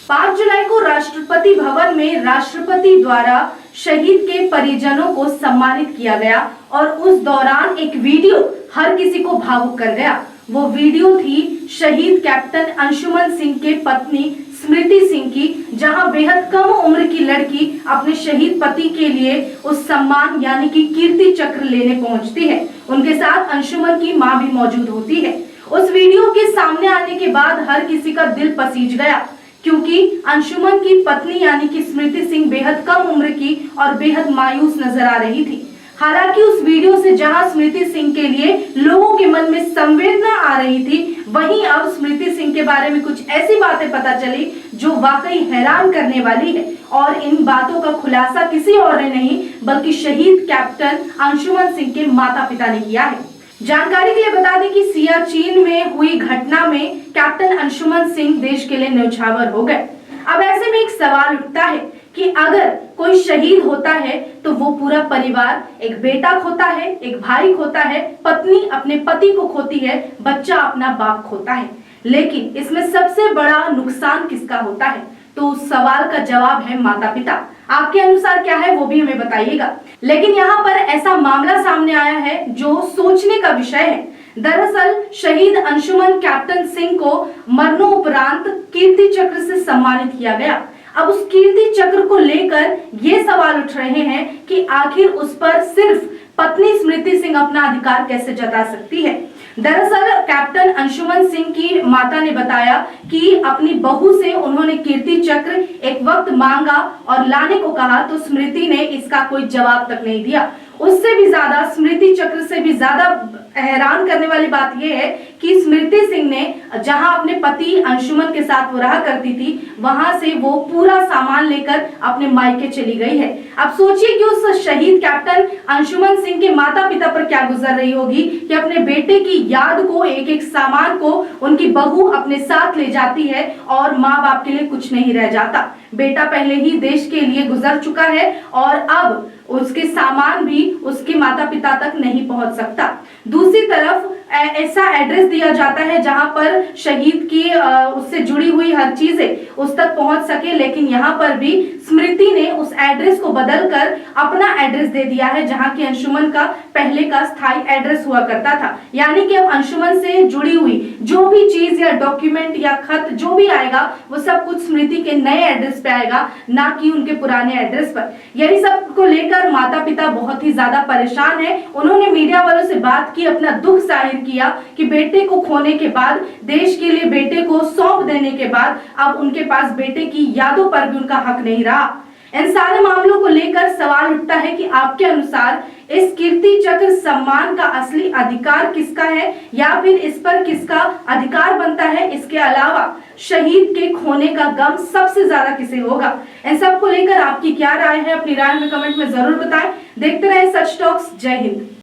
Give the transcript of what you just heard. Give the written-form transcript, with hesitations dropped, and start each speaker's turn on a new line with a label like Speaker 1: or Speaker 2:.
Speaker 1: 5 जुलाई को राष्ट्रपति भवन में राष्ट्रपति द्वारा शहीद के परिजनों को सम्मानित किया गया और उस दौरान एक वीडियो हर किसी को भावुक कर गया। वो वीडियो थी शहीद कैप्टन अंशुमन सिंह के पत्नी स्मृति सिंह की, जहां बेहद कम उम्र की लड़की अपने शहीद पति के लिए उस सम्मान यानी कि कीर्ति चक्र लेने पहुंचती है। उनके साथ अंशुमन की मां भी मौजूद होती है। उस वीडियो के सामने आने के बाद हर किसी का दिल पसीज गया, क्योंकि अंशुमन की पत्नी यानी कि स्मृति सिंह बेहद कम उम्र की और बेहद मायूस नजर आ रही थी। हालांकि उस वीडियो से जहां स्मृति सिंह के लिए लोगों के मन में संवेदना आ रही थी, वहीं अब स्मृति सिंह के बारे में कुछ ऐसी बातें पता चली जो वाकई हैरान करने वाली है। और इन बातों का खुलासा किसी और ने नहीं बल्कि शहीद कैप्टन अंशुमन सिंह के माता पिता ने किया है। जानकारी के लिए बता दें कि सियाचिन में हुई घटना में कैप्टन अंशुमन सिंह देश के लिए न्यौछावर हो गए। अब ऐसे में एक सवाल उठता है कि अगर कोई शहीद होता है तो वो पूरा परिवार, एक बेटा खोता है, एक भाई खोता है, पत्नी अपने पति को खोती है, बच्चा अपना बाप खोता है, लेकिन इसमें सबसे बड़ा नुकसान किसका होता है? तो उस सवाल का जवाब है माता पिता। आपके अनुसार क्या है वो भी हमें बताइएगा। लेकिन यहाँ पर ऐसा मामला सामने आया है जो सोचने का विषय है। दरअसल शहीद अंशुमन कैप्टन सिंह को मरणोपरांत कीर्ति चक्र से सम्मानित किया गया। अब उस कीर्ति चक्र को लेकर ये सवाल उठ रहे हैं कि आखिर उस पर सिर्फ पत्नी स्मृति सिंह अपना अधिकार कैसे जता सकती है। दरअसल कैप्टन अंशुमन सिंह की माता ने बताया कि अपनी बहू से उन्होंने कीर्ति चक्र एक वक्त मांगा और लाने को कहा तो स्मृति ने इसका कोई जवाब तक नहीं दिया। उससे भी ज्यादा, स्मृति चक्र से भी ज्यादा हैरान करने वाली बात यह है कि स्मृति सिंह ने जहां अपने पति अंशुमन के साथ वो रहा करती थी, वहां से वो पूरा सामान लेकर अपने मायके चली गई है। अब सोचिए कि उस शहीद कैप्टन अंशुमन सिंह के माता पिता पर क्या गुजर रही होगी कि अपने बेटे की याद को, एक एक सामान को उनकी बहू अपने साथ ले जाती है और माँ बाप के लिए कुछ नहीं रह जाता। बेटा पहले ही देश के लिए गुजर चुका है और अब उसके सामान भी उसके माता पिता तक नहीं पहुंच सकता। दूसरी तरफ ऐसा एड्रेस दिया जाता है जहां पर शहीद की उससे जुड़ी हुई हर चीजें उस तक पहुंच सके, लेकिन यहाँ पर भी स्मृति ने उस एड्रेस को बदलकर अपना एड्रेस दे दिया है, जहां की अंशुमन का पहले का स्थायी एड्रेस हुआ करता था। यानी कि अब अंशुमन से जुड़ी हुई जो भी चीज या डॉक्यूमेंट या खत जो भी आएगा वो सब कुछ स्मृति के नए एड्रेस पे आएगा, ना कि उनके पुराने एड्रेस पर। यही सब को लेकर माता पिता बहुत ही ज्यादा परेशान है। उन्होंने मीडिया वालों से बात की, अपना दुख जाहिर किया कि बेटे को खोने के बाद, देश के लिए बेटे को सौंप देने के बाद अब उनके पास बेटे की यादों पर भी उनका हक नहीं रहा। इन सारे मामलों को लेकर सवाल उठता है कि आपके अनुसार इस कीर्ति चक्र सम्मान का असली अधिकार किसका है या फिर इस पर किसका अधिकार बनता है? इसके अलावा शहीद के खोने का गम सबसे ज्यादा किसे होगा? इन सब को लेकर आपकी क्या राय है? अपनी राय में कमेंट में जरूर बताएं। देखते रहे सच टॉक्स। जय हिंद।